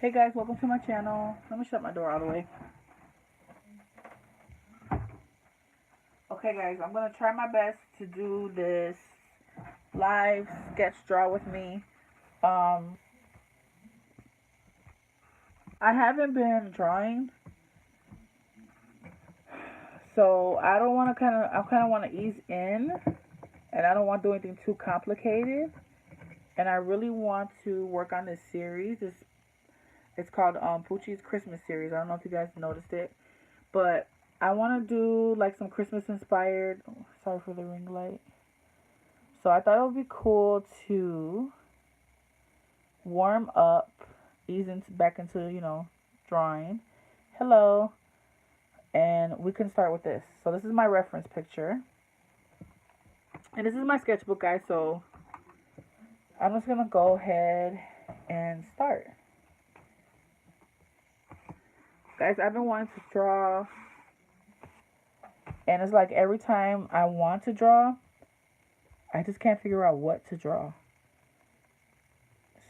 Hey guys, welcome to my channel. Let me shut my door all the way. Okay guys, I'm going to try my best to do this live sketch draw with me. I haven't been drawing, so I don't want to I kind of want to ease in, and I don't want to do anything too complicated. And I really want to work on this series. It's called Puchy's Christmas series. I don't know if you guys noticed it, but I want to do like some Christmas inspired. Oh, sorry for the ring light. So I thought it would be cool to warm up, back into, drawing. Hello. And we can start with this. So this is my reference picture. And this is my sketchbook, guys. So I'm just going to go ahead and start. Guys, I've been wanting to draw. And it's like every time I want to draw, I just can't figure out what to draw.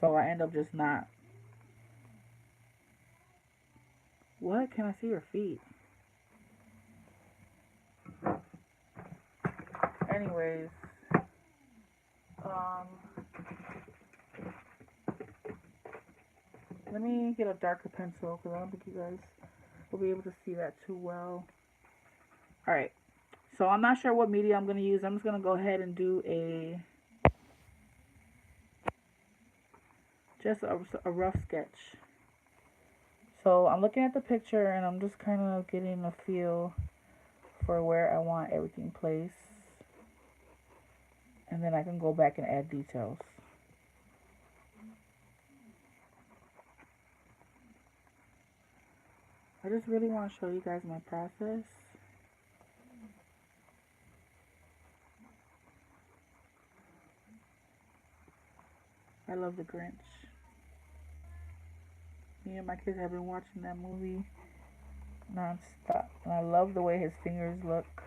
So I end up just not. What? Can I see your feet? Anyways, let me get a darker pencil because I don't think you guys will be able to see that too well. Alright, so I'm not sure what media I'm going to use. I'm just going to go ahead and do just a rough sketch. So I'm looking at the picture and I'm just kind of getting a feel for where I want everything placed. And then I can go back and add details. I just really want to show you guys my process. I love the Grinch. Me and my kids have been watching that movie non-stop. And I love the way his fingers look.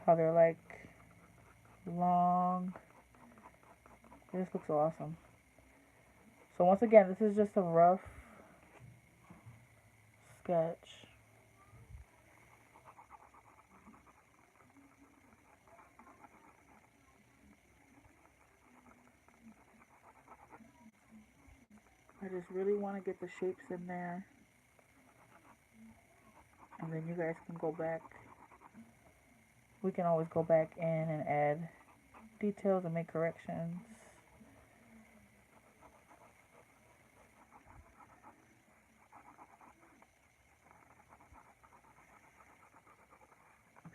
How they're like long. It just looks awesome. So once again, this is just a rough sketch. I just really want to get the shapes in there. And then you guys can go back. We can always go back in and add details and make corrections.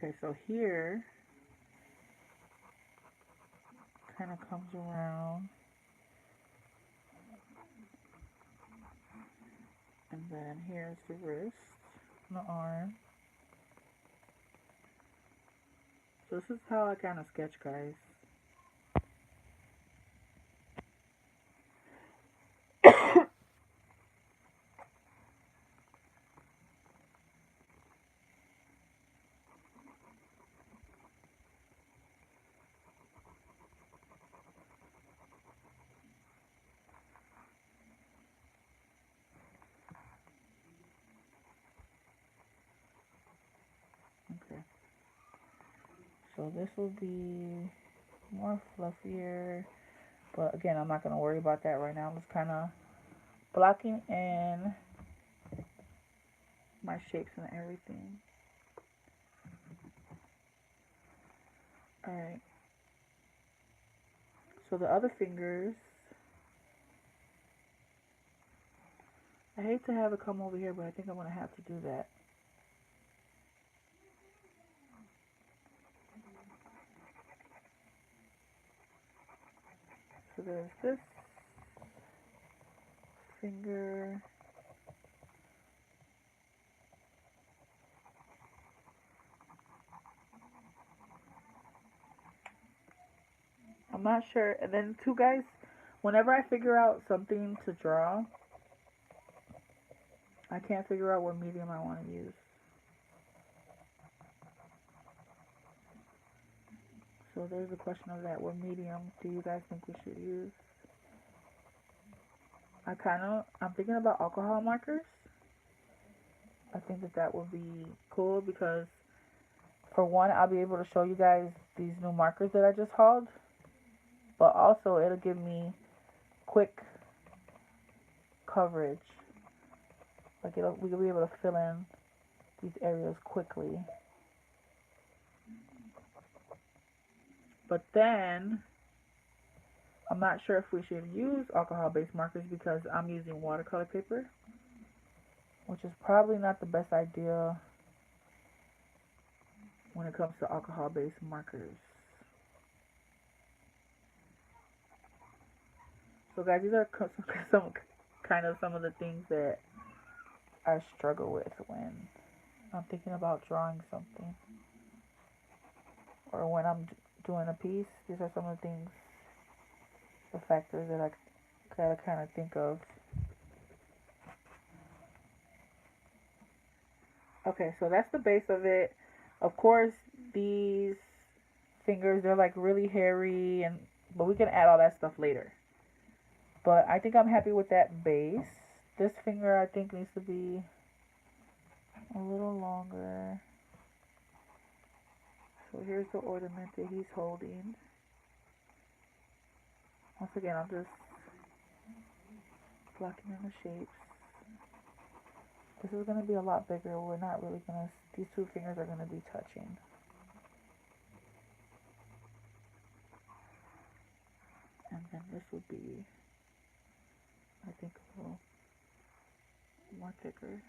Okay, so here kind of comes around. And then here's the wrist and the arm. So this is how I kind of sketch, guys. Okay. So this will be more fluffier. But again, I'm not going to worry about that right now. I'm just kind of blocking in my shapes and everything. Alright. So the other fingers, I hate to have it come over here, but I think I'm going to have to do that. So there's this finger. I'm not sure. And then too, guys, whenever I figure out something to draw, I can't figure out what medium I want to use. So there's a question of that. What medium do you guys think we should use? I'm thinking about alcohol markers. I think that would be cool because for one, I'll be able to show you guys these new markers that I just hauled, but also it'll give me quick coverage. Like we'll be able to fill in these areas quickly. But then I'm not sure if we should use alcohol-based markers because I'm using watercolor paper, which is probably not the best idea when it comes to alcohol-based markers. So guys, these are some of the things that I struggle with when I'm thinking about drawing something or when I'm doing a piece. These are some of the things, the factors that I gotta kind of think of. Okay, so that's the base of it. Of course, these fingers, they're like really hairy, but we can add all that stuff later. But I think I'm happy with that base. This finger I think needs to be a little longer. So here's the ornament that he's holding. Once again, I'm just blocking in the shapes. This is going to be a lot bigger. We're not really going to, these two fingers are going to be touching. And then this would be, I think, a little more thicker.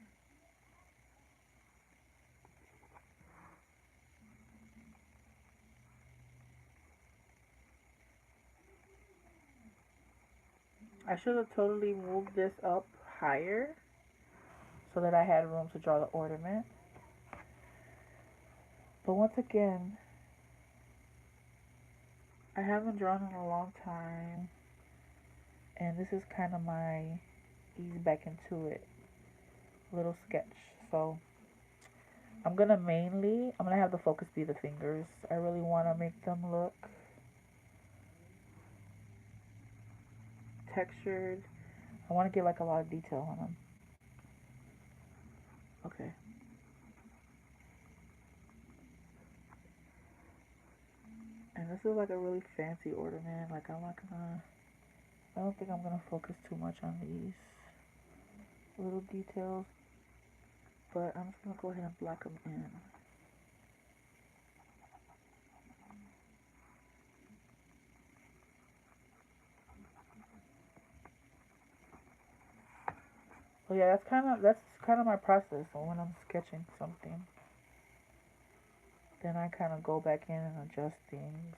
I should have totally moved this up higher so that I had room to draw the ornament. But once again, I haven't drawn in a long time, and this is kind of my ease back into it little sketch. So I'm gonna have the focus be the fingers. I really want to make them look textured. I want to get like a lot of detail on them. Okay. And this is like a really fancy ornament. Like I don't think I'm gonna focus too much on these little details, but I'm just gonna go ahead and block them in. So yeah, that's kind of my process when I'm sketching something. Then I kind of go back in and adjust things.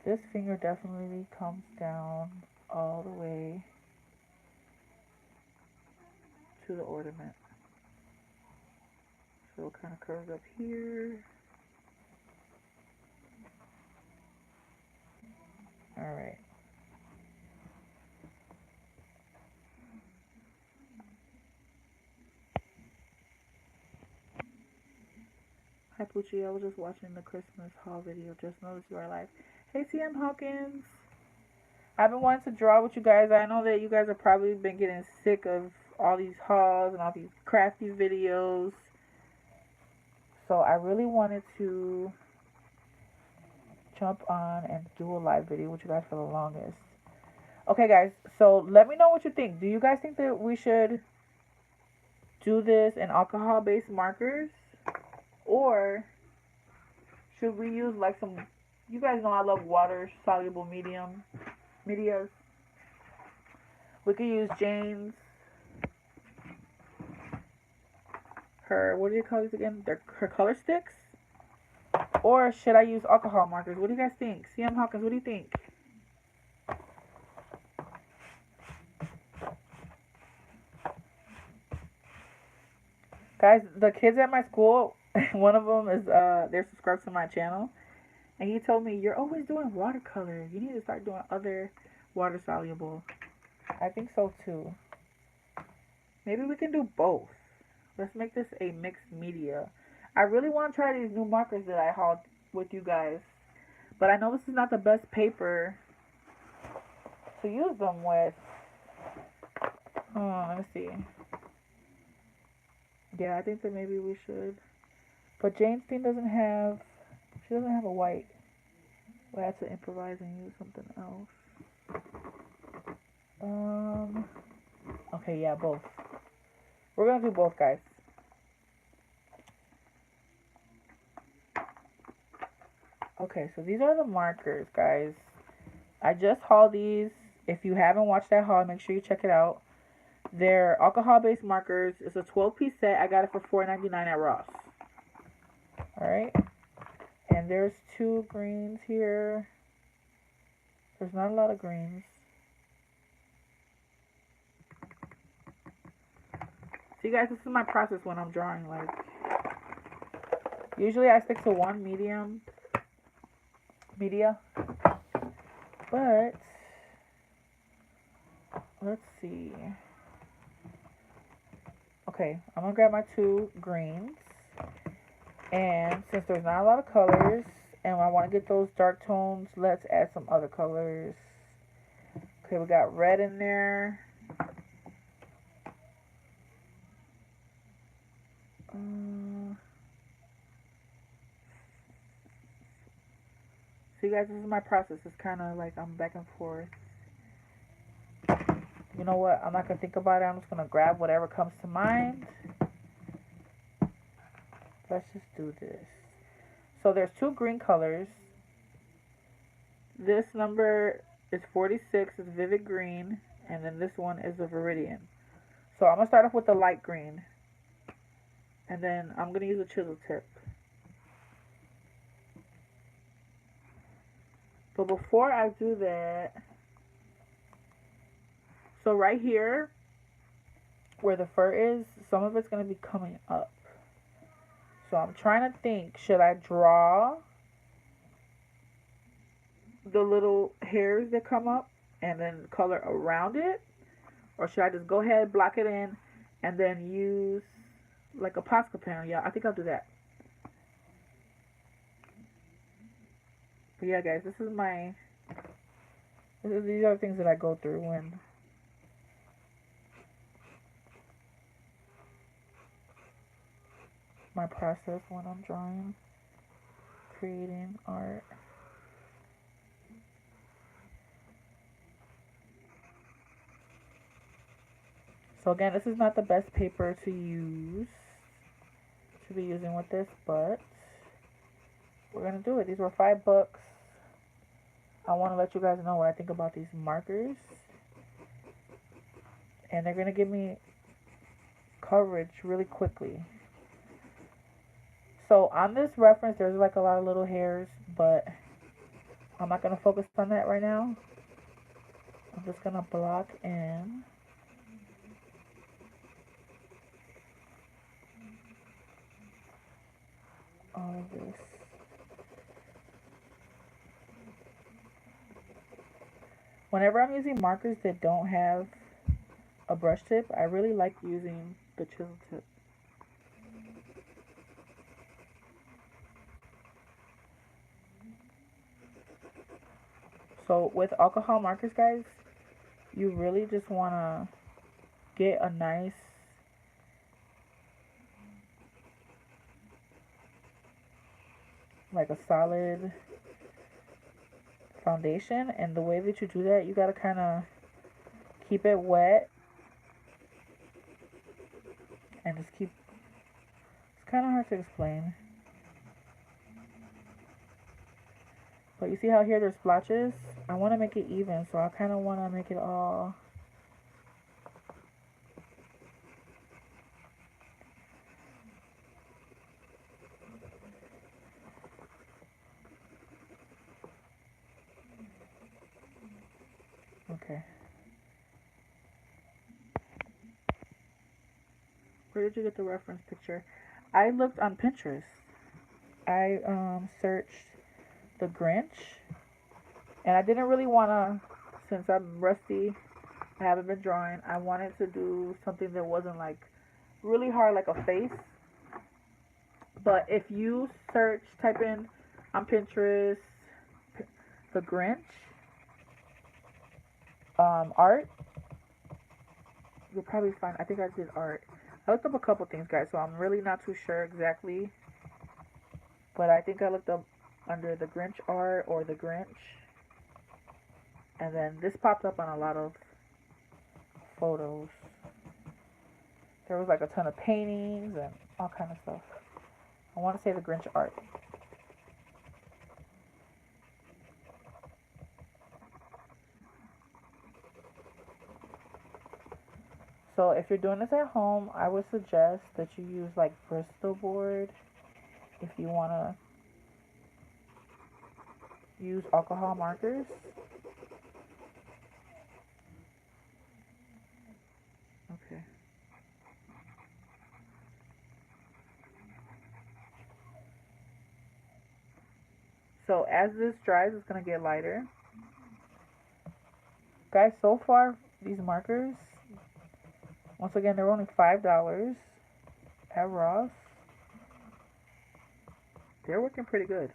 This finger definitely comes down all the way to the ornament. So it kind of curves up here. Alright. Hi Puchy, I was just watching the Christmas haul video. Just noticed you are live. Hey CM Hawkins. I've been wanting to draw with you guys. I know that you guys have probably been getting sick of all these hauls and all these crafty videos. So I really wanted to jump on and do a live video with you guys for the longest. Okay guys, so let me know what you think. Do you guys think that we should do this in alcohol-based markers? Or should we use like some, you guys know I love water soluble medias. We could use Jane's, what do you call these again? Her color sticks. Or should I use alcohol markers? What do you guys think? CM Hawkins, what do you think? Guys, the kids at my school, one of them is, they're subscribed to my channel. And he told me, you're always doing watercolor. You need to start doing other water soluble. I think so too. Maybe we can do both. Let's make this a mixed media. I really want to try these new markers that I hauled with you guys. But I know this is not the best paper to use them with. Let me see. Yeah, I think that maybe we should. But Jane's thing doesn't have. She doesn't have a white. We have to improvise and use something else. Okay, yeah, both. We're gonna do both, guys. Okay, so these are the markers, guys. I just hauled these. If you haven't watched that haul, make sure you check it out. They're alcohol-based markers. It's a 12-piece set. I got it for $4.99 at Ross. Alright. And there's 2 greens here. There's not a lot of greens. See, guys, this is my process when I'm drawing. Like, usually I stick to one media. But let's see. Okay, I'm gonna grab my 2 greens. And since there's not a lot of colors, and I want to get those dark tones, let's add some other colors. Okay, we got red in there. See, guys, this is my process. It's kind of like I'm back and forth. You know what? I'm not going to think about it. I'm just going to grab whatever comes to mind. Let's just do this. So there's 2 green colors. This number is 46. It's vivid green. And then this one is a viridian. So I'm going to start off with the light green. And then I'm going to use a chisel tip. But before I do that, so right here, where the fur is, some of it's going to be coming up. So I'm trying to think, should I draw the little hairs that come up and then color around it? Or should I just go ahead, block it in, and then use like a Posca pen? Yeah, I think I'll do that. But yeah, guys, these are the things that I go through when my process when I'm drawing, creating art. So again, this is not the best paper to be using with this, but we're gonna do it. These were $5. I want to let you guys know what I think about these markers, and they're gonna give me coverage really quickly. So on this reference, there's like a lot of little hairs, but I'm not gonna focus on that right now. I'm just gonna block in all of this. Whenever I'm using markers that don't have a brush tip, I really like using the chisel tip. So with alcohol markers, guys, you really just want to get a nice like a solid foundation, and the way that you do that, you got to kind of keep it wet and just keep, it's kind of hard to explain, but you see how here there's splotches? I want to make it even, so I kind of want to make it all okay. Where did you get the reference picture? I looked on Pinterest. I searched the Grinch, and I didn't really want to, since I'm rusty, I haven't been drawing, I wanted to do something that wasn't like really hard like a face. But if you type in on Pinterest the Grinch art, you'll probably find, I think I did art. I looked up a couple things, guys, so I'm really not too sure exactly. But I think I looked up under the Grinch art or the Grinch. And then this popped up on a lot of photos. There was like a ton of paintings and all kind of stuff. I want to say the Grinch art. So if you're doing this at home, I would suggest that you use like Bristol board if you want to use alcohol markers. Okay. So as this dries, it's going to get lighter. Guys, so far, these markers, once again, they're only $5 at Ross. They're working pretty good.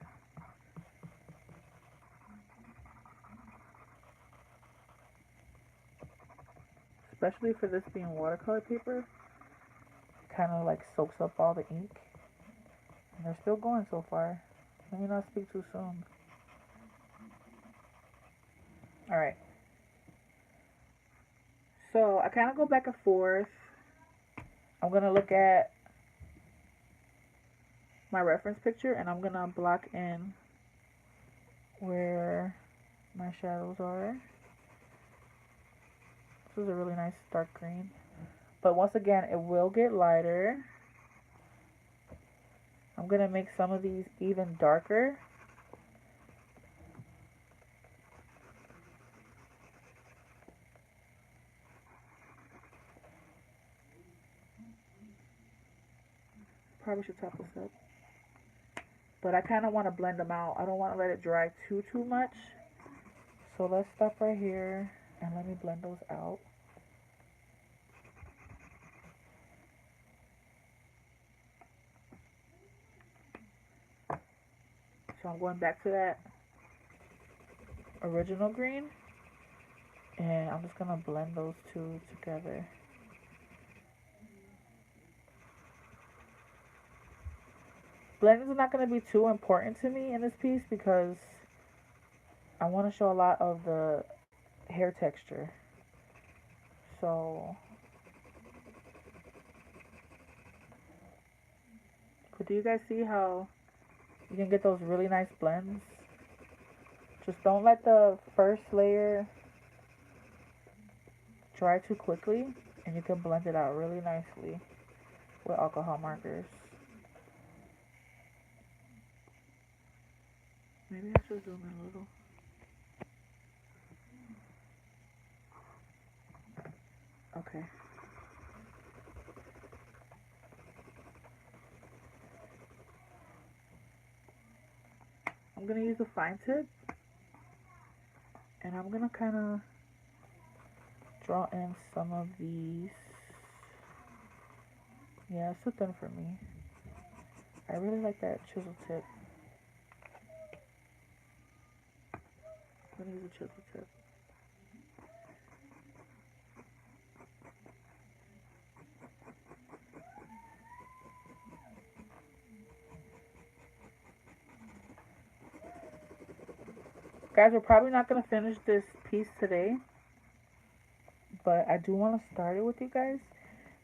Especially for this being watercolor paper. It kind of like soaks up all the ink. And they're still going so far. Let me not speak too soon. Alright. So I kind of go back and forth. I'm going to look at my reference picture and I'm going to block in where my shadows are. This is a really nice dark green. But once again, it will get lighter. I'm going to make some of these even darker. Probably should top this up. But I kind of want to blend them out. I don't want to let it dry too much. So let's stop right here and let me blend those out. So I'm going back to that original green. And I'm just going to blend those two together. Blending is not going to be too important to me in this piece because I want to show a lot of the hair texture. So, but do you guys see how you can get those really nice blends? Just don't let the first layer dry too quickly and you can blend it out really nicely with alcohol markers. Maybe I should zoom in a little. Okay. I'm going to use a fine tip. And I'm going to kind of draw in some of these. Yeah, it's too thin for me. I really like that chisel tip. I'm going to use a chisel tip. Guys, we're probably not going to finish this piece today. But I do want to start it with you guys.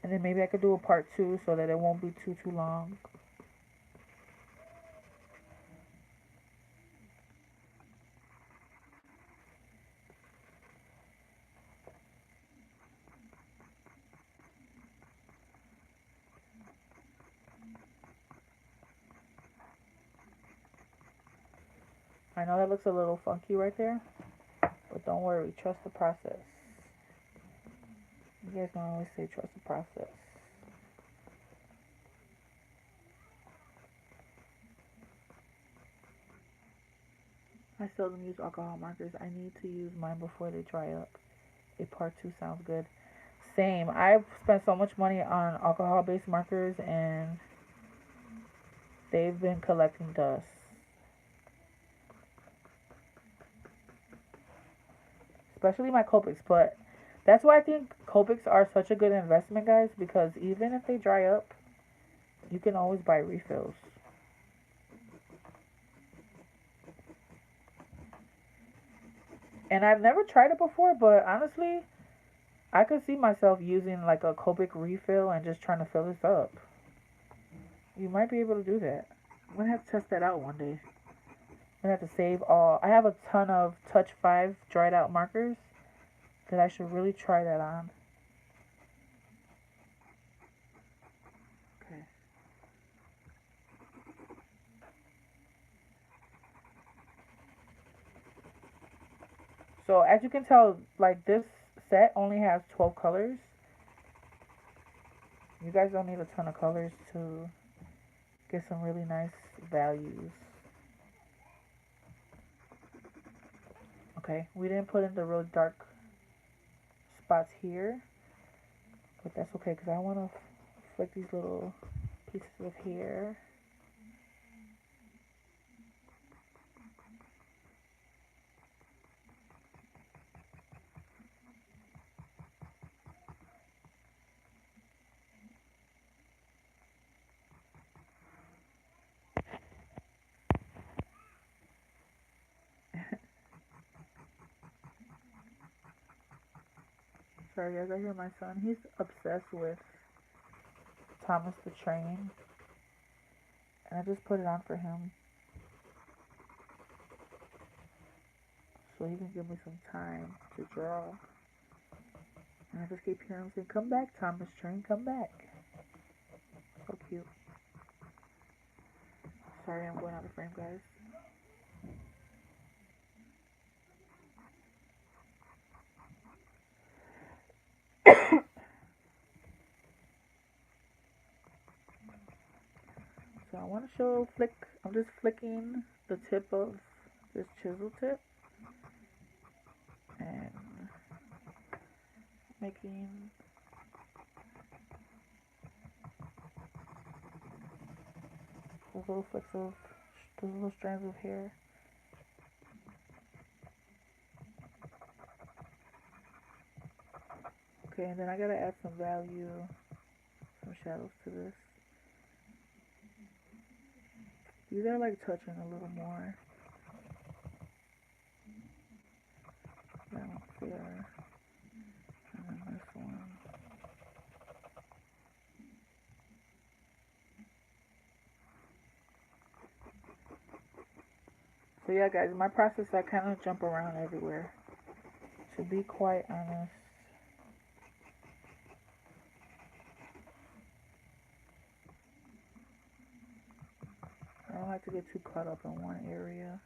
And then maybe I could do a part 2 so that it won't be too long. I know that looks a little funky right there, but don't worry, trust the process. You guys can always say trust the process. I seldom use alcohol markers. I need to use mine before they dry up. A part 2 sounds good. Same. I've spent so much money on alcohol-based markers and they've been collecting dust. Especially my Copics, but That's why I think Copics are such a good investment, guys, because even if they dry up, you can always buy refills. And I've never tried it before, but honestly, I could see myself using like a Copic refill and just trying to fill this up. You might be able to do that. I'm gonna have to test that out one day. I'm gonna have to save all. I have a ton of Touch 5 dried out markers that I should really try that on. Okay. So as you can tell, like this set only has 12 colors. You guys don't need a ton of colors to get some really nice values. Okay, we didn't put in the real dark spots here, but that's okay because I want to flick these little pieces of hair. Sorry guys, I hear my son. He's obsessed with Thomas the Train, and I just put it on for him so he can give me some time to draw. And I just keep hearing him saying, "Come back, Thomas Train, come back." So cute. Sorry, I'm going out of frame, guys. So I want to show flick. I'm just flicking the tip of this chisel tip and making those little flicks of those little strands of hair. Okay, and then I gotta add some value, some shadows to this. These are like touching a little more than there. And then this one. So yeah, guys, my process, I kind of jump around everywhere. To be quite honest. I don't like to get too caught up in one area.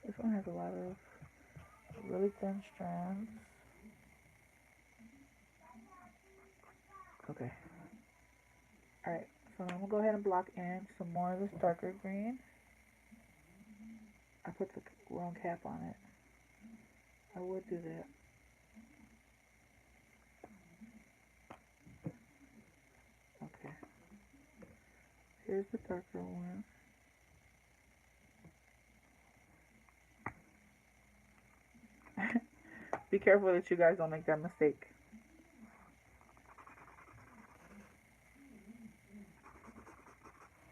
This one has a lot of really thin strands. Okay. Alright, so I'm going to go ahead and block in some more of this darker green. I put the wrong cap on it. I would do that. Okay. Here's the darker one. Be careful that you guys don't make that mistake.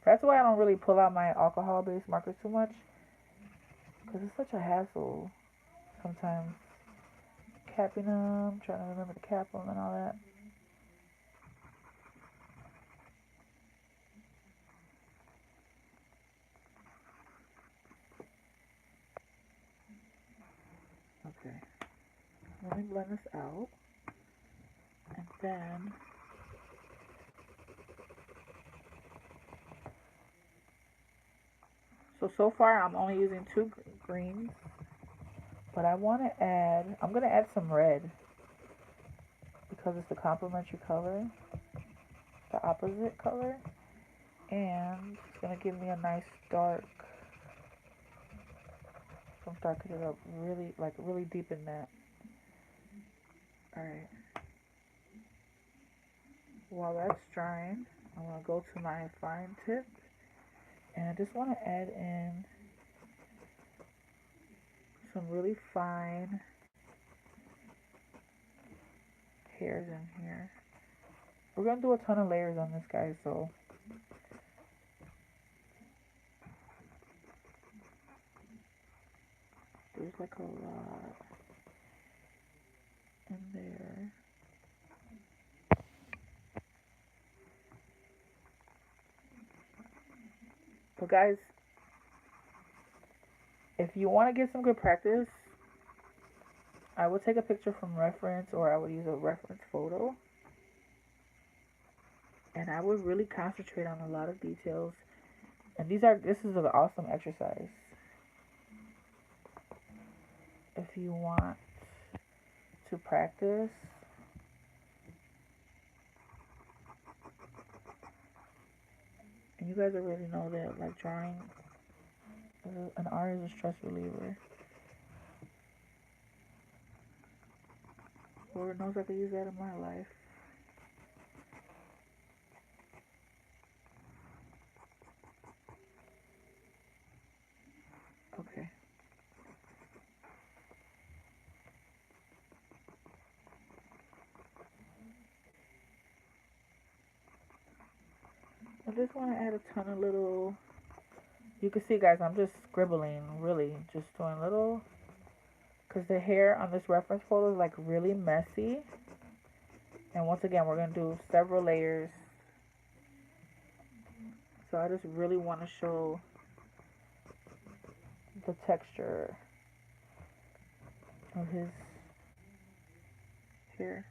That's why I don't really pull out my alcohol-based markers too much. Because it's such a hassle sometimes. Capping them, trying to remember to cap them and all that. Okay. Let me blend this out. And then so far I'm only using two greens, but I want to add, I'm going to add some red because it's the complementary color, the opposite color, and it's going to give me a nice dark. I'm darken it up really, like really deep in that. Alright. While that's drying, I'm going to go to my fine tip, and I just want to add in some really fine hairs in here. We're going to do a ton of layers on this, guys, so there's like a lot in there. So guys, if you want to get some good practice, I would take a picture from reference, or I would use a reference photo. And I would really concentrate on a lot of details. And this is an awesome exercise. If you want to practice, and you guys already know that, like, drawing an art is a stress reliever. Lord knows I could use that in my life. Okay. I just want to add a ton of little, you can see, guys, I'm just scribbling, really, just doing little, because the hair on this reference photo is like really messy. And once again, we're going to do several layers. So I just really want to show the texture of his hair.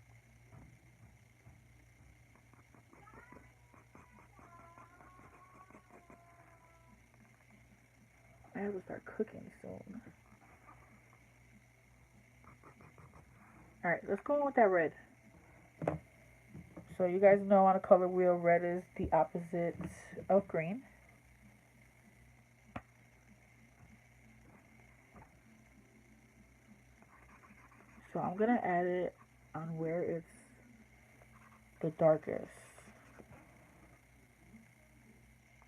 I have to start cooking soon. Alright, let's go in with that red. So you guys know on a color wheel, red is the opposite of green. So I'm going to add it on where it's the darkest.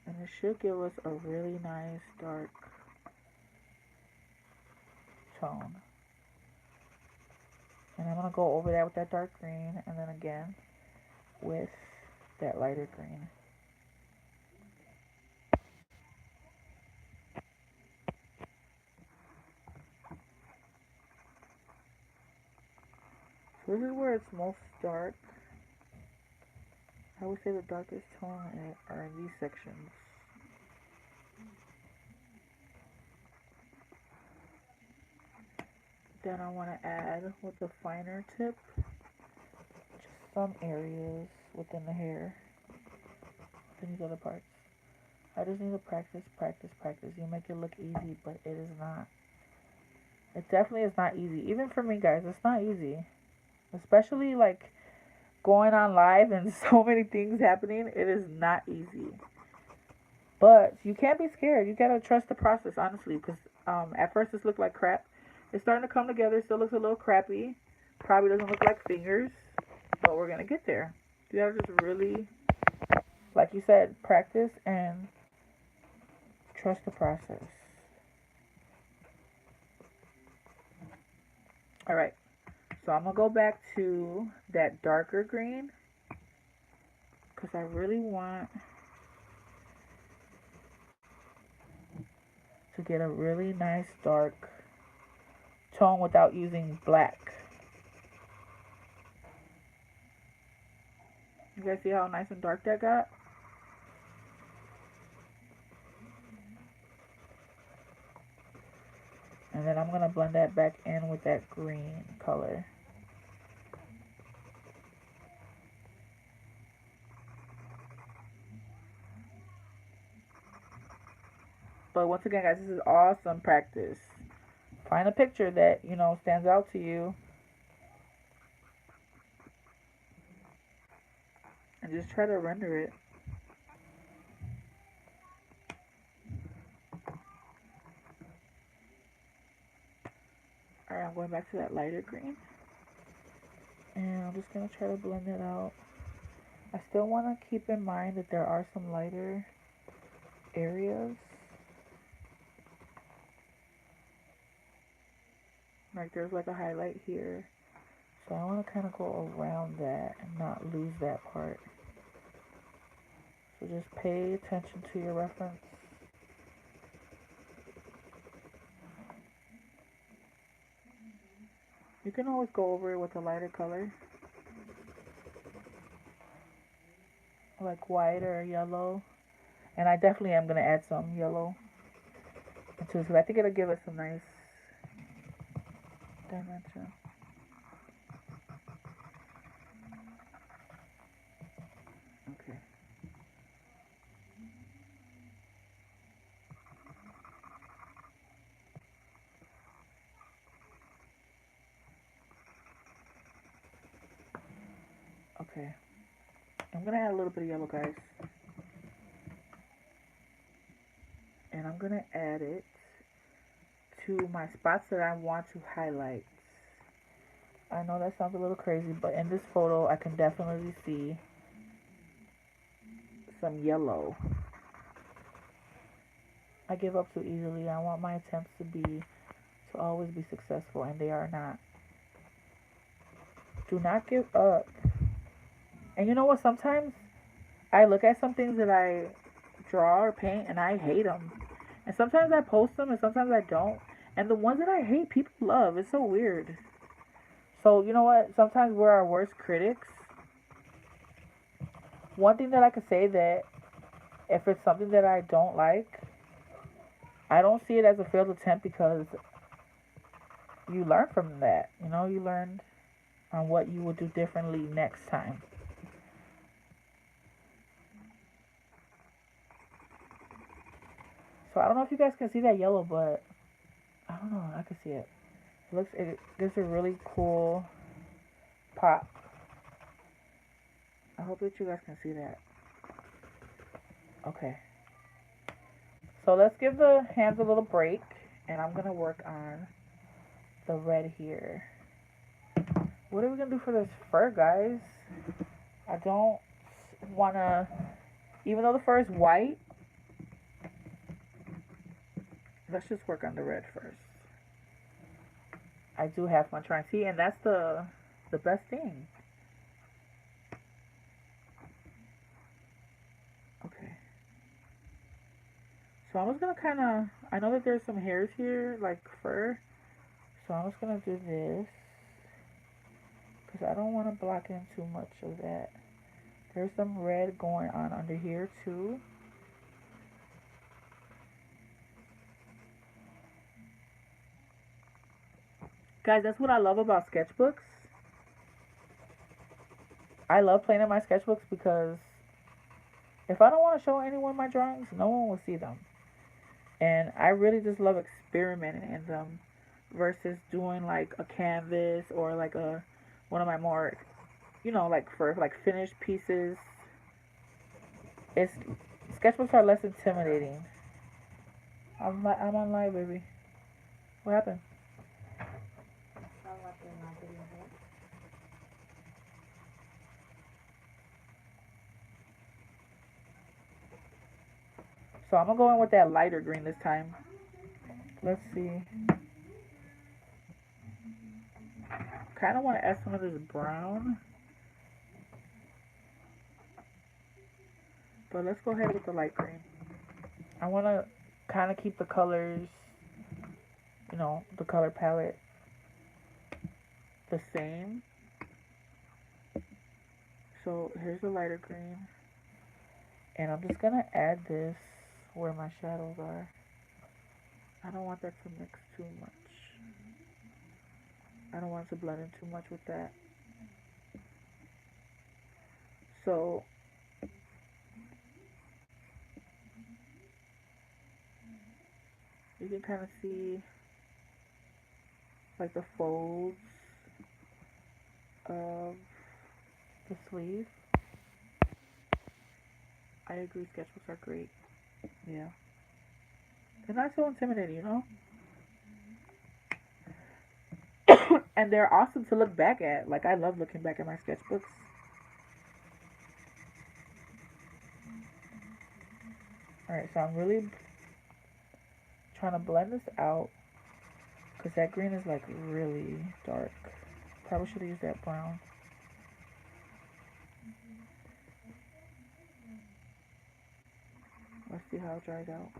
And it should give us a really nice dark tone. And I'm going to go over that with that dark green, and then again with that lighter green. So this is where it's most dark. I would say the darkest tone are in these sections. Then I want to add with the finer tip just some areas within the hair, within these other parts. I just need to practice, practice, practice. You make it look easy, but it is not. It definitely is not easy. Even for me, guys, it's not easy. Especially like going on live and so many things happening, it is not easy. But you can't be scared. You gotta trust the process, honestly, because at first this looked like crap. It's starting to come together. Still looks a little crappy. Probably doesn't look like fingers, but we're gonna get there. You gotta just really, like you said, practice and trust the process. All right. So I'm gonna go back to that darker green because I really want to get a really nice dark tone without using black. You guys see how nice and dark that got? And then I'm gonna blend that back in with that green color. But once again, guys, this is awesome practice. Find a picture that, you know, stands out to you. And just try to render it. Alright, I'm going back to that lighter green. And I'm just going to try to blend it out. I still want to keep in mind that there are some lighter areas. Like there's like a highlight here. So I want to kind of go around that and not lose that part. So just pay attention to your reference. You can always go over it with a lighter color, like white or yellow. And I definitely am going to add some yellow into it because I think it'll give it some nice dimension. Okay. Okay. I'm going to add a little bit of yellow, guys. And I'm going to add it to my spots that I want to highlight. I know that sounds a little crazy, but in this photo, I can definitely see some yellow. I give up too easily. I want my attempts to always be successful, and they are not. Do not give up. And you know what? Sometimes I look at some things that I draw or paint, and I hate them. And sometimes I post them, and sometimes I don't. And the ones that I hate, people love. It's so weird. So, you know what? Sometimes we're our worst critics. One thing that I could say that if it's something that I don't like, I don't see it as a failed attempt because you learn from that. You know, you learned on what you will do differently next time. So I don't know if you guys can see that yellow, but I don't know. I can see it. It gives a really cool pop. I hope that you guys can see that. Okay. So let's give the hands a little break, and I'm gonna work on the red here. What are we gonna do for this fur, guys? I don't wanna, even though the fur is white, let's just work on the red first. I do have fun trying. See, and that's the best thing. Okay. So I'm just gonna kind of, I know that there's some hairs here, like fur. So I'm just gonna do this because I don't want to block in too much of that. There's some red going on under here too. Guys, that's what I love about sketchbooks. I love playing in my sketchbooks because if I don't want to show anyone my drawings, no one will see them. And I really just love experimenting in them versus doing like a canvas or like a one of my more, you know, like for like finished pieces. It's sketchbooks are less intimidating. I'm on live, baby. What happened? So I'm gonna go in with that lighter green this time. Let's see. Kind of want to add some of this brown, but let's go ahead with the light green. I want to kind of keep the colors, you know, the color palette the same. So here's the lighter green, and I'm just gonna add this where my shadows are. I don't want that to mix too much. I don't want it to blend in too much with that. So you can kind of see like the folds of the sleeve. I agree, sketchbooks are great. Yeah. They're not so intimidating, you know? And they're awesome to look back at. Like, I love looking back at my sketchbooks. Alright, so I'm really trying to blend this out. Because that green is like really dark. Probably should have used that brown. Let's see how it dries out.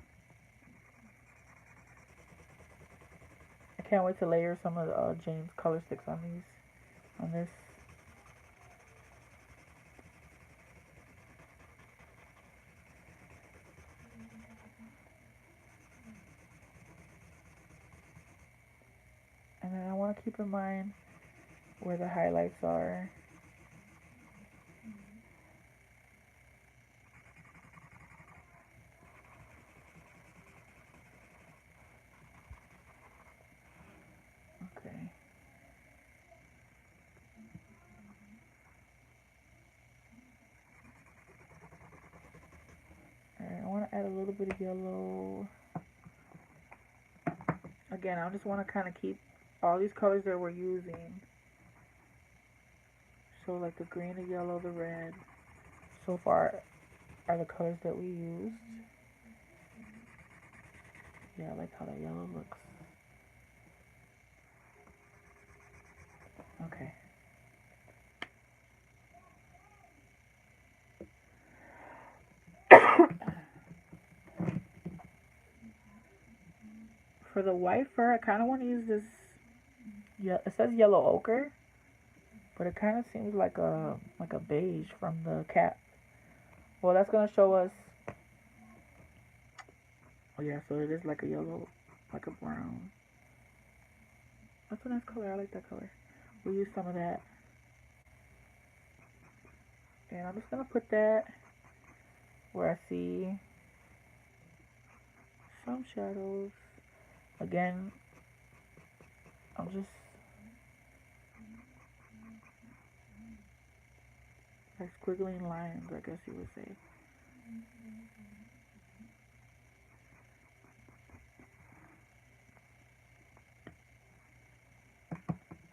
I can't wait to layer some of Jane's color sticks on this. And then I want to keep in mind where the highlights are. Okay. Alright, I want to add a little bit of yellow. Again, I just want to kind of keep all these colors that we're using. So like the green, the yellow, the red. So far are the colors that we used. Yeah, I like how that yellow looks. Okay. For the white fur, I kind of want to use this. Yeah, it says yellow ochre, but it kind of seems like a beige from the cap. Well, that's gonna show us. Oh yeah, so it is like a yellow, like a brown. That's a nice color. I like that color. We'll use some of that, and I'm just gonna put that where I see some shadows. Again, I'm just like squiggling lines, I guess you would say.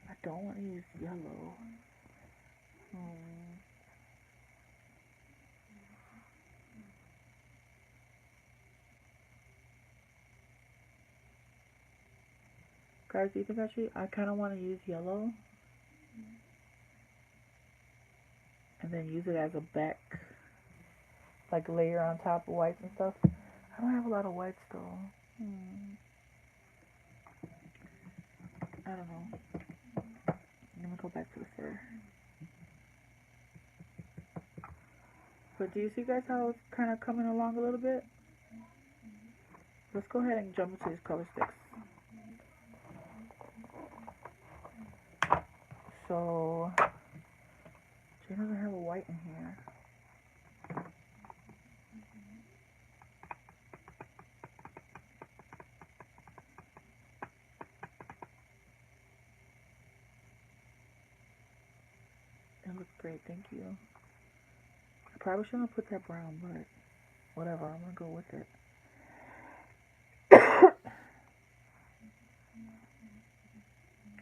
I don't want to use yellow. Guys, do you think I kind of want to use yellow and then use it as a back, like layer on top of whites and stuff? I don't have a lot of whites though. I don't know. Let me go back to the fur. But do you see guys how it's kind of coming along a little bit? Let's go ahead and jump into these color sticks. So, Jane doesn't have a white in here. It looks great, thank you. I probably shouldn't have put that brown, but whatever, I'm gonna go with it.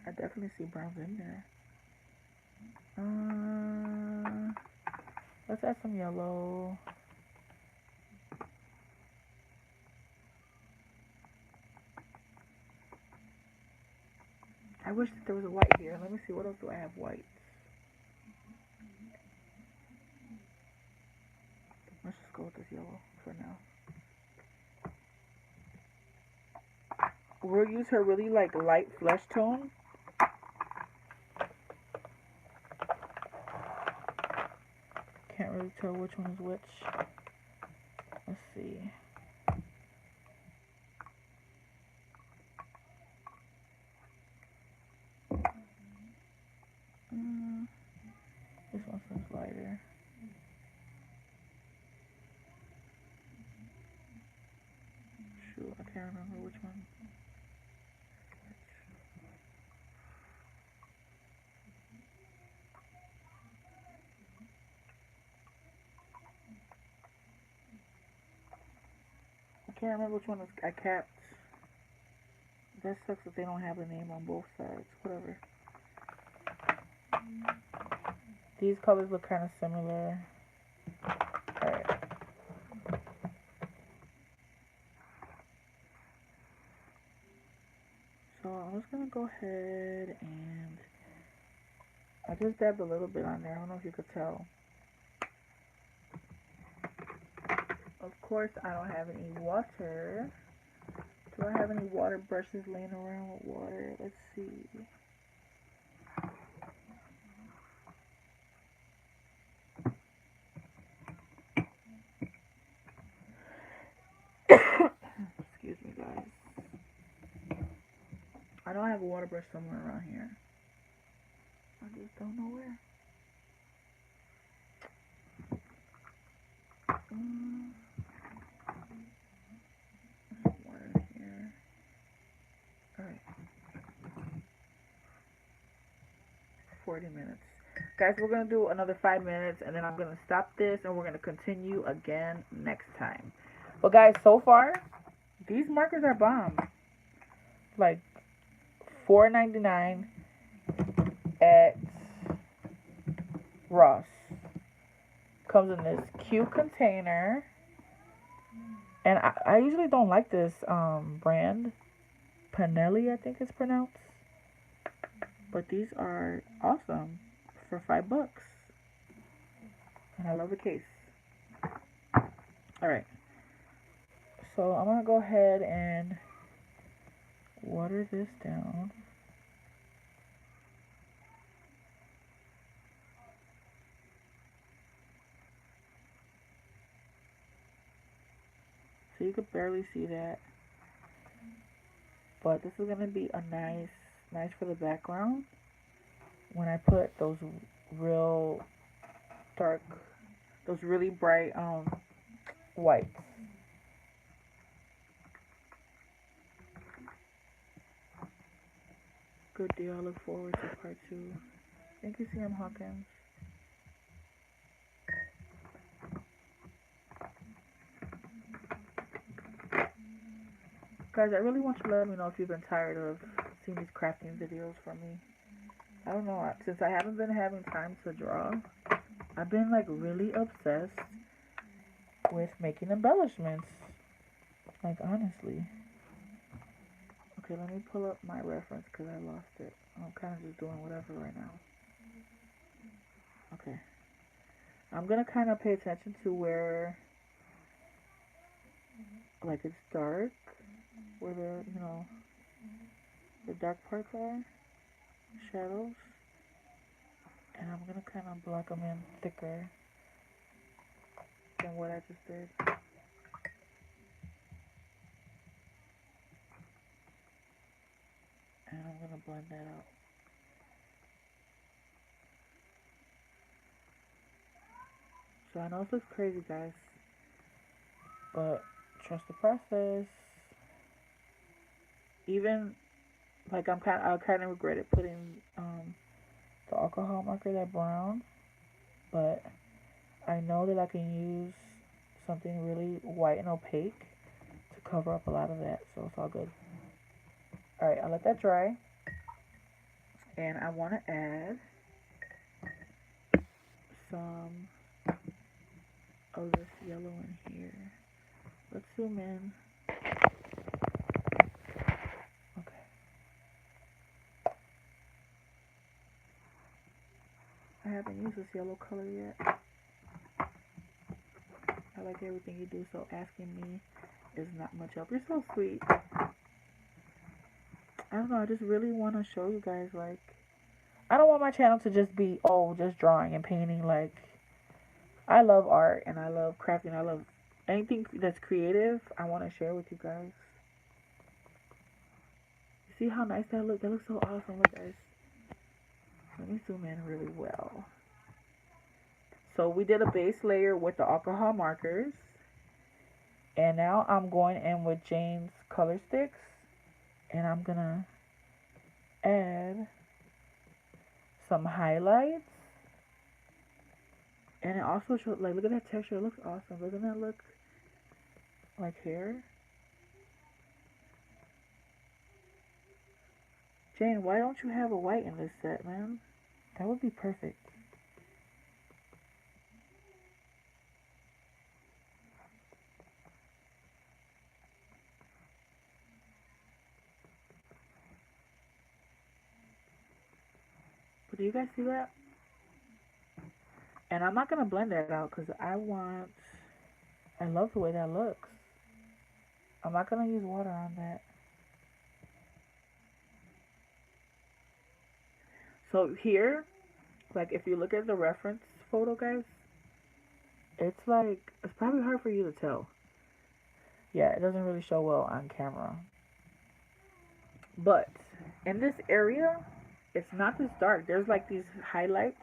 I definitely see browns in there. Let's add some yellow. I wish that there was a white here. Let me see, what else do I have white? Let's just go with this yellow for now. We'll use her really like light flesh tone. Can't really tell which one is which. Let's see. This one seems lighter. Shoot, I can't remember which one. I can't remember which one I capped. That sucks that they don't have a name on both sides. Whatever. These colors look kind of similar. Alright. So I'm go ahead and I just dabbed a little bit on there. I don't know if you could tell. Of course, I don't have any water. Do I have any water brushes laying around with water? Let's see. Excuse me, guys. I don't have a water brush somewhere around here. I just don't know where. Water in here. Alright. 40 minutes. Guys, we're going to do another 5 minutes and then I'm going to stop this and we're going to continue again next time. But guys, so far, these markers are bomb. Like $4.99 at Ross. Comes in this cute container. And I usually don't like this brand. Pinelli, I think it's pronounced. But these are awesome for $5. And I love the case. Alright. So I'm going to go ahead and water this down. So you could barely see that. But this is going to be a nice for the background. When I put those real dark, those really bright whites. Good deal. I look forward to part 2. Thank you, CM Hawkins. Guys, I really want you to let me know if you've been tired of seeing these crafting videos from me. I don't know, since I haven't been having time to draw, I've been like really obsessed with making embellishments. Like, honestly. Okay, let me pull up my reference because I lost it. I'm kind of just doing whatever right now. Okay. I'm going to kind of pay attention to where, like, it's dark. Where the, you know, the dark parts are. Shadows. And I'm going to kind of block them in thicker than what I just did. And I'm going to blend that out. So I know this looks crazy, guys, but trust the process. Even, like, I kind of regretted putting the alcohol marker, that brown, but I know that I can use something really white and opaque to cover up a lot of that, so it's all good. Alright, I'll let that dry. And I want to add some of this yellow in here. Let's zoom in. Okay. I haven't used this yellow color yet. I like everything you do, so asking me is not much help. You're so sweet. I don't know, I just really want to show you guys, like, I don't want my channel to just be, oh, just drawing and painting. Like, I love art and I love crafting. I love anything that's creative. I want to share with you guys. See how nice that looks? That looks so awesome. Look, guys. Let me zoom in really well. So we did a base layer with the alcohol markers. And now I'm going in with Jane's color sticks. And I'm going to add some highlights. And it also shows, like, look at that texture. It looks awesome. Doesn't that look like hair? Jane, why don't you have a white in this set, man? That would be perfect. But do you guys see that? And I'm not going to blend that out because I love the way that looks. I'm not going to use water on that. So here, like if you look at the reference photo, guys, it's like, it's probably hard for you to tell. Yeah, it doesn't really show well on camera. But in this area, it's not this dark. There's like these highlights.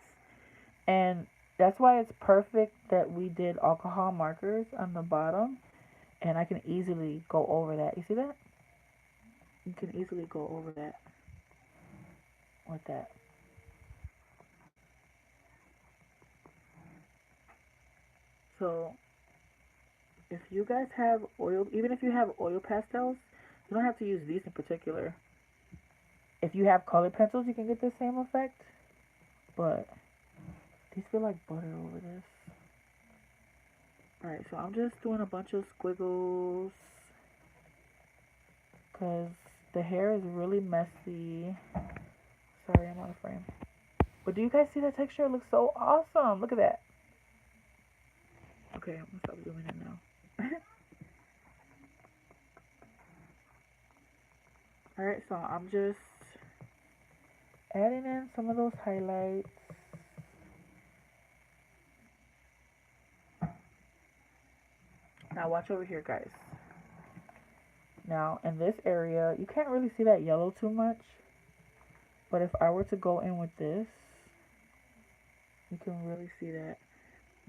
And that's why it's perfect that we did alcohol markers on the bottom. And I can easily go over that. You see that? You can easily go over that with that. So if you guys have oil, even if you have oil pastels, you don't have to use these in particular. If you have colored pencils, you can get the same effect. But these feel like butter over this. Alright, so I'm just doing a bunch of squiggles because the hair is really messy. Sorry, I'm out of frame. But do you guys see that texture? It looks so awesome. Look at that. Okay, I'm gonna stop zooming in now. Alright, so I'm just adding in some of those highlights. Now watch over here, guys. Now in this area, you can't really see that yellow too much. But if I were to go in with this, you can really see that.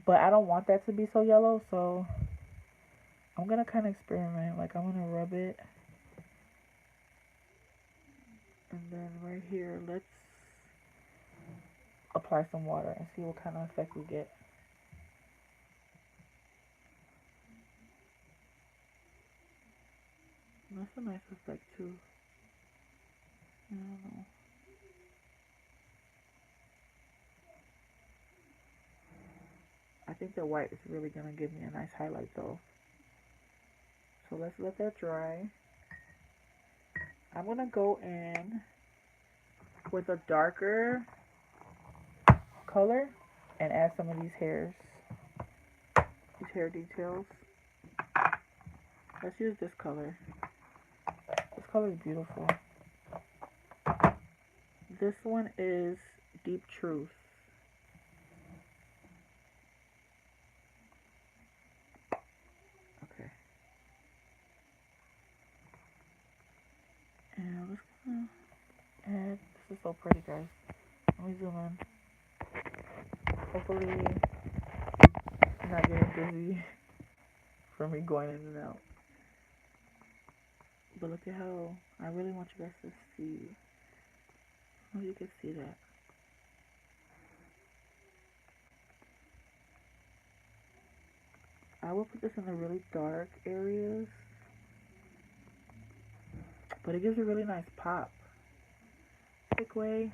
But I don't want that to be so yellow, so I'm going to kind of experiment. Like I'm going to rub it. And then right here, let's apply some water and see what kind of effect we get. That's a nice effect too. I don't know. I think the white is really going to give me a nice highlight though. So let's let that dry. I'm going to go in with a darker color and add some of these hairs. These hair details. Let's use this color. This color is beautiful. This one is Deep Truth. Okay. And I'm just gonna add, this is so pretty, guys. Let me zoom in. Hopefully I'm not getting dizzy from me going in and out. But look at how, I really want you guys to see. I hope you can see that. I will put this in the really dark areas, but it gives a really nice pop. Quick way.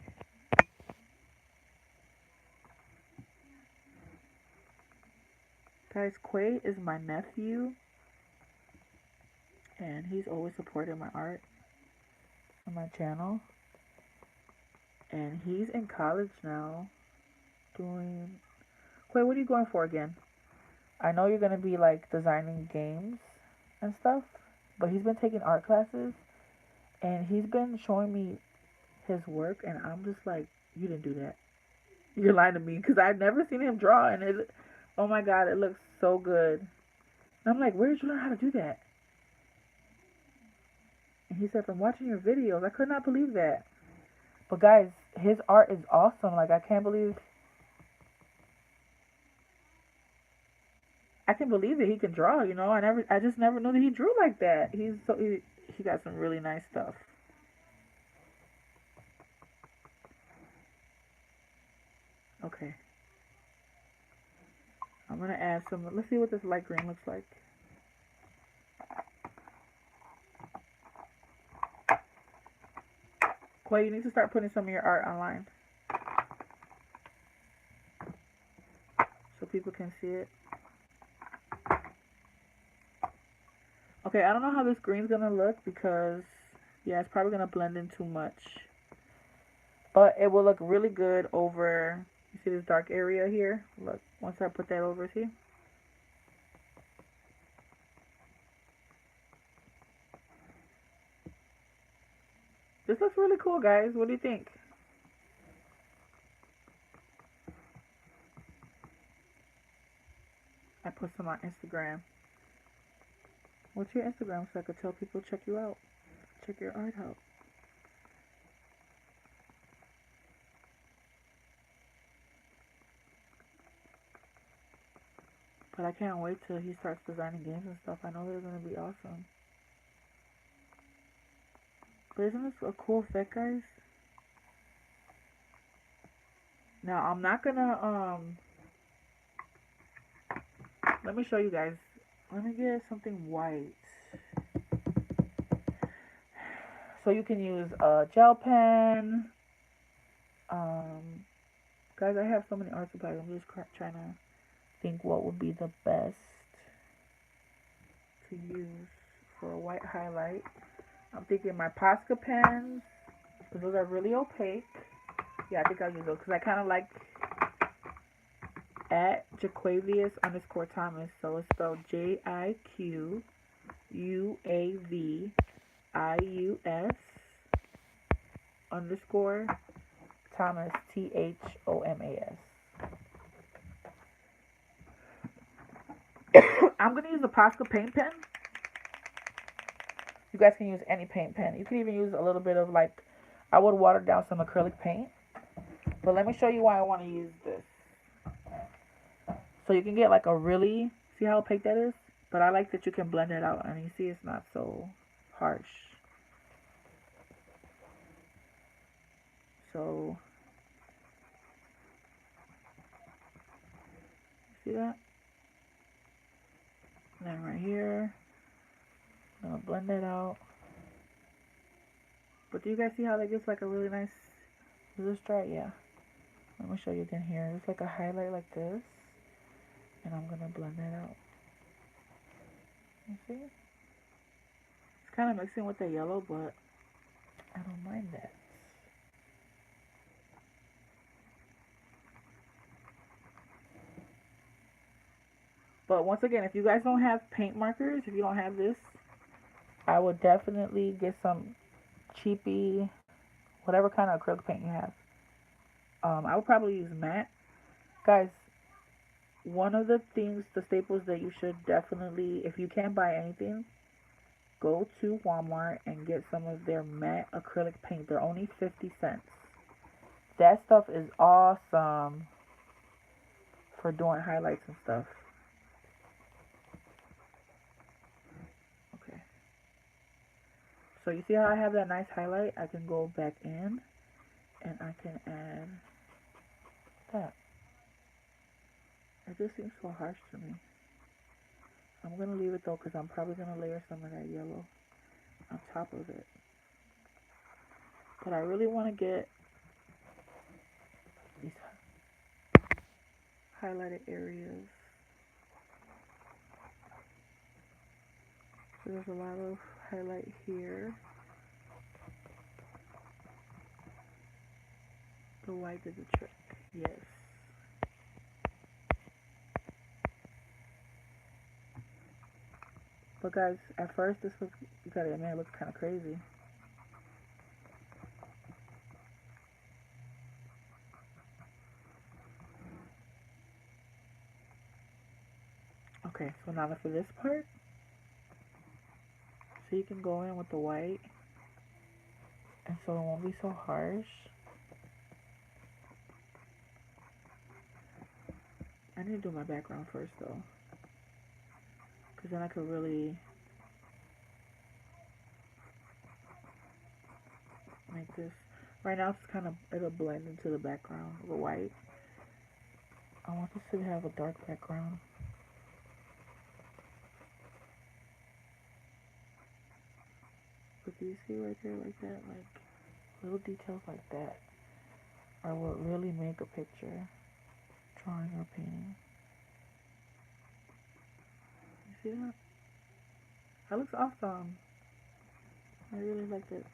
Guys, Quay is my nephew, and he's always supported my art on my channel. And he's in college now, doing... Quay, what are you going for again? I know you're going to be like designing games and stuff, but he's been taking art classes, and he's been showing me his work, and I'm just like, you didn't do that. You're lying to me, because I've never seen him draw, and it, oh my god, it looks so good. And I'm like, where did you learn how to do that? And he said, from watching your videos. I could not believe that. But guys, his art is awesome. Like, I can believe that he can draw, you know. I just never knew that he drew like that. He got some really nice stuff. Okay. I'm gonna add some, let's see what this light green looks like. Quay, you need to start putting some of your art online so people can see it. Okay, I don't know how this green's gonna look because, yeah, it's probably gonna blend in too much. But it will look really good over, you see this dark area here? Look, once I put that over, see? This looks really cool, guys. What do you think? I put some on Instagram. What's your Instagram so I could tell people check you out? Check your art out. But I can't wait till he starts designing games and stuff. I know they're going to be awesome. But isn't this a cool effect, guys? Now, I'm not going to, let me show you guys. Let me get something white. So you can use a gel pen. Guys, I have so many art supplies. I'm just trying to think what would be the best to use for a white highlight. I'm thinking my Posca pens, because those are really opaque. Yeah, I think I'll use those, because I kind of like at Jaquavius_Thomas. So it's spelled JIQUAVIUS underscore Thomas, THOMAS. I'm going to use a Posca paint pen. You guys can use any paint pen. You can even use a little bit of, like, I would water down some acrylic paint. But let me show you why I want to use this. So you can get like a really, see how opaque that is? But I like that you can blend it out and you see it's not so harsh. So, see that? And then right here, I'm going to blend it out. But do you guys see how that gives like a really nice, is this dry? Yeah. Let me show you again here. It's like a highlight like this. And I'm going to blend that out. You see? It's kind of mixing with the yellow, but I don't mind that. But once again, if you guys don't have paint markers, if you don't have this, I would definitely get some cheapy, whatever kind of acrylic paint you have. I would probably use matte. Guys, one of the things, the staples that you should definitely, if you can't buy anything, go to Walmart and get some of their matte acrylic paint. They're only 50 cents. That stuff is awesome for doing highlights and stuff. Okay. So you see how I have that nice highlight? I can go back in and I can add that. It just seems so harsh to me. I'm going to leave it though because I'm probably going to layer some of that yellow on top of it. But I really want to get these highlighted areas. So there's a lot of highlight here. The white did the trick. Yes. But guys, at first this looks, you gotta admit, it looks kind of crazy. Okay, so now for this part, so you can go in with the white, and so it won't be so harsh. I need to do my background first though, because then I could really make this. Right now it's kind of, it'll blend into the background, the white. I want this to have a dark background. But do you see right there like that? Like, little details like that are what really make a picture, drawing or painting. You see that? That looks awesome. I really like it.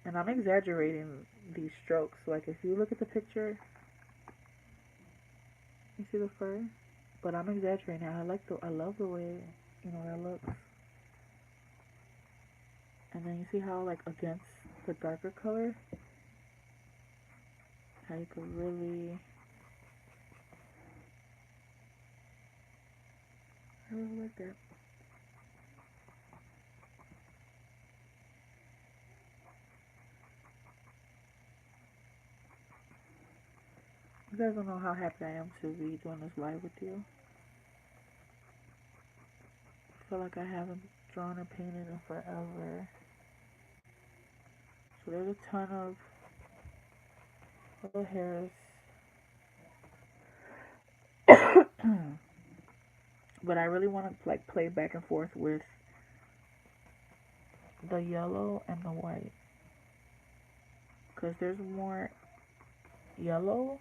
And I'm exaggerating these strokes. Like if you look at the picture, you see the fur? But I'm exaggerating. I love the way, that looks. And then you see how like against the darker color, how you could I really like that. You guys don't know how happy I am to be doing this live with you. I feel like I haven't drawn or painted in forever. So there's a ton of little hairs. But I really want to like play back and forth with the yellow and the white. Because there's more yellow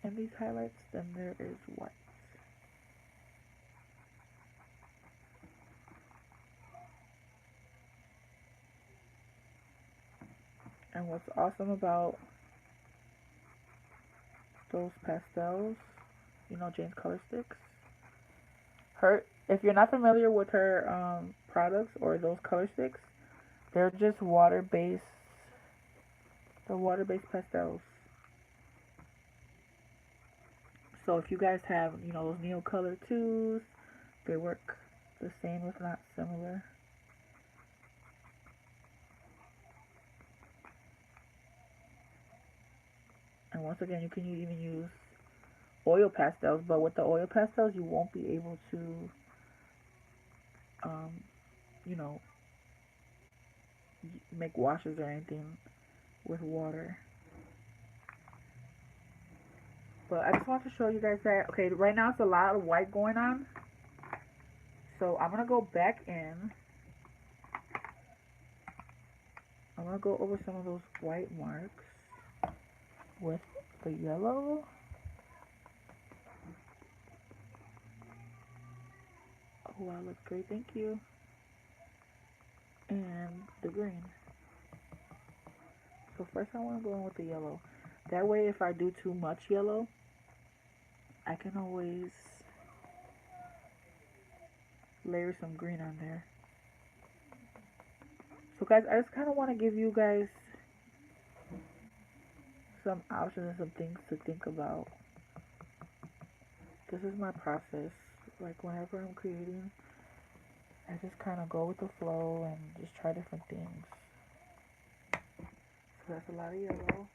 in these highlights than there is white. And what's awesome about those pastels, Jane's Color Sticks. If you're not familiar with her products or those color sticks, they're just water-based pastels. So if you guys have, those Neo Color 2s, they work the same if not similar. And once again, you can even use oil pastels, but with the oil pastels, you won't be able to, you know, make washes or anything with water. But I just want to show you guys that, okay, right now it's a lot of white going on. So I'm going to go back in. I'm going to go over some of those white marks with the yellow. Oh, wow, looks great. Thank you. And the green. So first I want to go in with the yellow. That way if I do too much yellow, I can always layer some green on there. So guys, I just kind of want to give you guys some options and some things to think about. This is my process. Like whenever I'm creating, I just kind of go with the flow and just try different things. So that's a lot of yellow.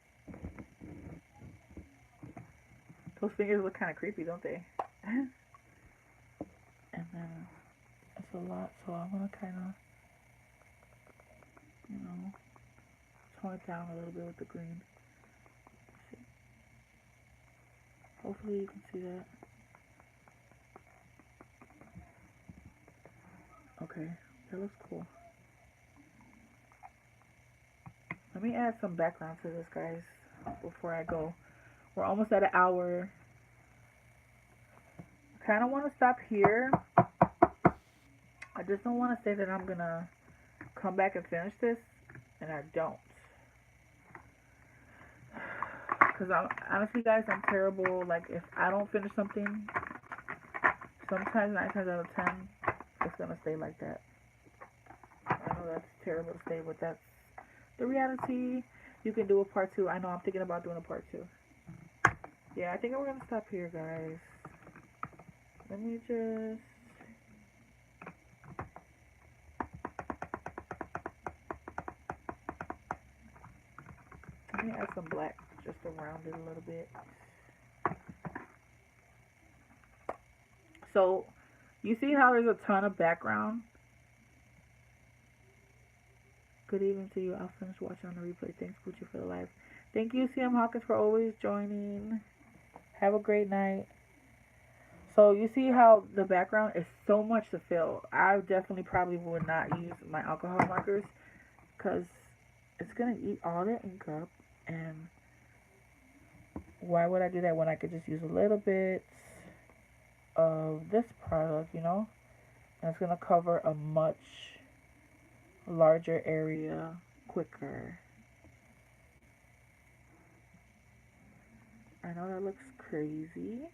Those fingers look kind of creepy, don't they? And then it's a lot, so I'm going to kind of, tone it down a little bit with the green. Hopefully you can see that. Okay, that looks cool. Let me add some background to this, guys, before I go. We're almost at an hour. I kind of want to stop here. I just don't want to say that I'm going to come back and finish this, and I don't. Because honestly, guys, I'm terrible. Like, if I don't finish something, sometimes 9 times out of 10, it's going to stay like that. I know that's terrible to say, but that's the reality. You can do a part 2. I know I'm thinking about doing a part 2. Yeah, I think we're going to stop here, guys. Let me just... Let me add some black just around it a little bit. So, you see how there's a ton of background? Good evening to you. I'll finish watching on the replay. Thanks, Puchy, for the live. Thank you, CM Hawkins, for always joining. Have a great night. So, you see how the background is so much to fill. I definitely probably would not use my alcohol markers because it's going to eat all the ink up. And why would I do that when I could just use a little bit of this product, And it's going to cover a much larger area quicker. That looks crazy.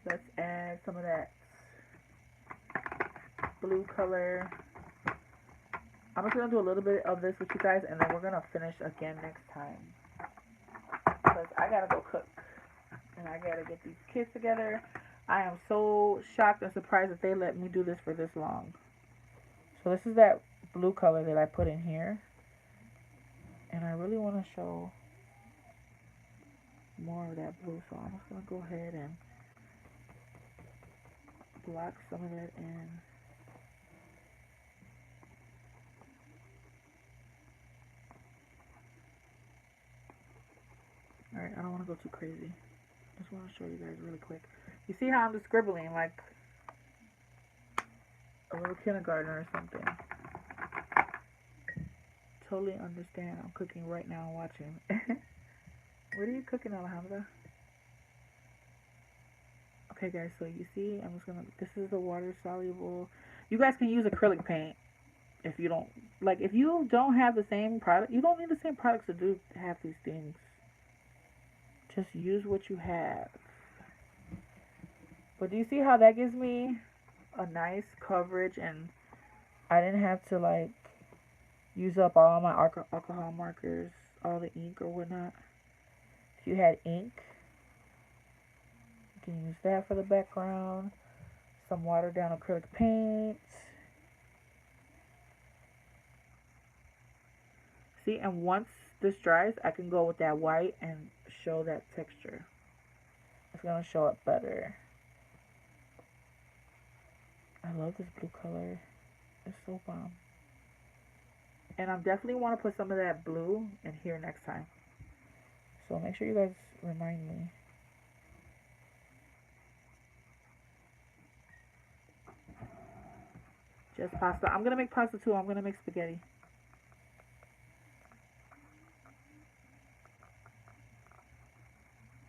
Let's add some of that blue color. I'm just going to do a little bit of this with you guys, and then we're going to finish again next time. Because I got to go cook. And I got to get these kids together. I am so shocked and surprised that they let me do this for this long. So this is that blue color that I put in here. And I really want to show more of that blue. So I'm just going to go ahead and block some of that in. Alright, I don't want to go too crazy. Just want to show you guys really quick. You see how I'm just scribbling like a little kindergartner or something. Totally understand. I'm cooking right now and watching. What are you cooking, Alejandra? Okay, guys, so you see, I'm just gonna, this is the water soluble. You guys can use acrylic paint if you don't, like, if you don't have the same product, you don't need the same products to do half these things. Just use what you have. But do you see how that gives me a nice coverage, and I didn't have to like use up all my alcohol markers, all the ink or whatnot. If you had ink, you can use that for the background. Some watered down acrylic paint. See, and once this dries, I can go with that white and show that texture. It's going to show up better. I love this blue color. It's so bomb. And I definitely want to put some of that blue in here next time. So make sure you guys remind me. Just pasta. I'm going to make pasta too. I'm going to make spaghetti.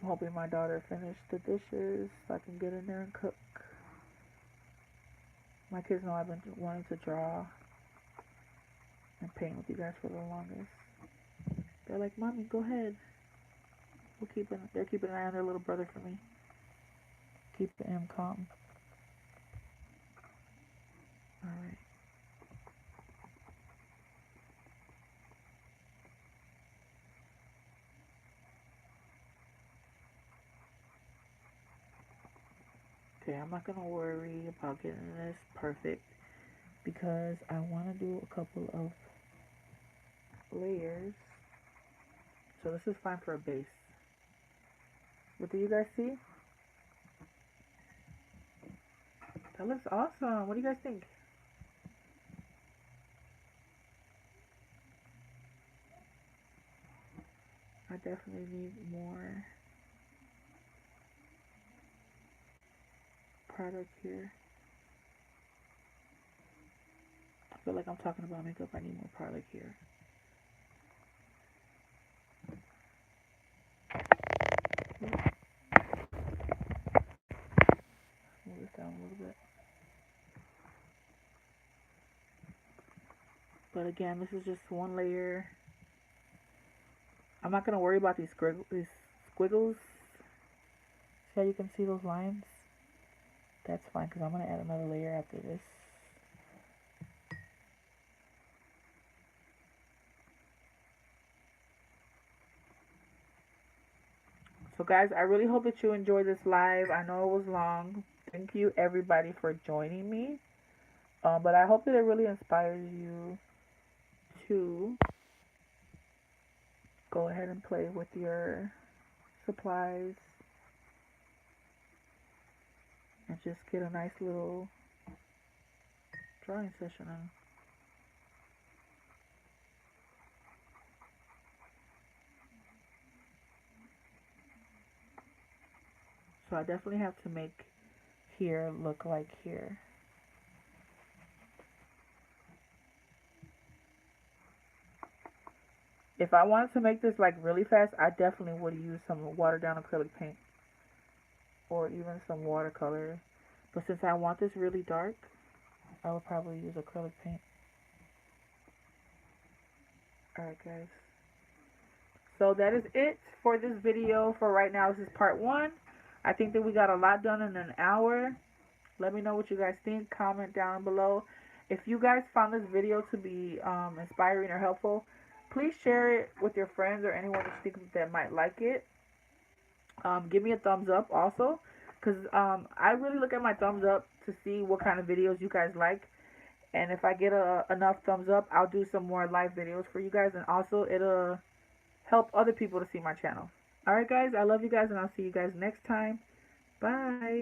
I'm hoping my daughter finished the dishes so I can get in there and cook. My kids know I've been wanting to draw and paint with you guys for the longest. They're like, Mommy, go ahead. They're keeping an eye on their little brother for me. Keeping him calm. Alright. Okay, I'm not going to worry about getting this perfect because I want to do a couple of layers. So this is fine for a base. What do you guys see? That looks awesome. What do you guys think? I definitely need more product here. I feel like I'm talking about makeup. I need more product here. Move this down a little bit. But again, this is just one layer. I'm not going to worry about these squiggles. See how you can see those lines? That's fine because I'm going to add another layer after this. So guys, I really hope that you enjoyed this live. I know it was long. Thank you everybody for joining me. But I hope that it really inspires you to go ahead and play with your supplies and just get a nice little drawing session in. So I definitely have to make here look like here. If I wanted to make this like really fast, I definitely would use some watered down acrylic paint or even some watercolor. But since I want this really dark, I would probably use acrylic paint. Alright guys. So that is it for this video for right now. This is part 1. I think that we got a lot done in an hour. Let me know what you guys think. Comment down below. If you guys found this video to be inspiring or helpful, please share it with your friends or anyone you think that might like it. Give me a thumbs up also, because I really look at my thumbs up to see what kind of videos you guys like. And if I get enough thumbs up, I'll do some more live videos for you guys. And also, it'll help other people to see my channel. Alright guys, I love you guys, and I'll see you guys next time. Bye.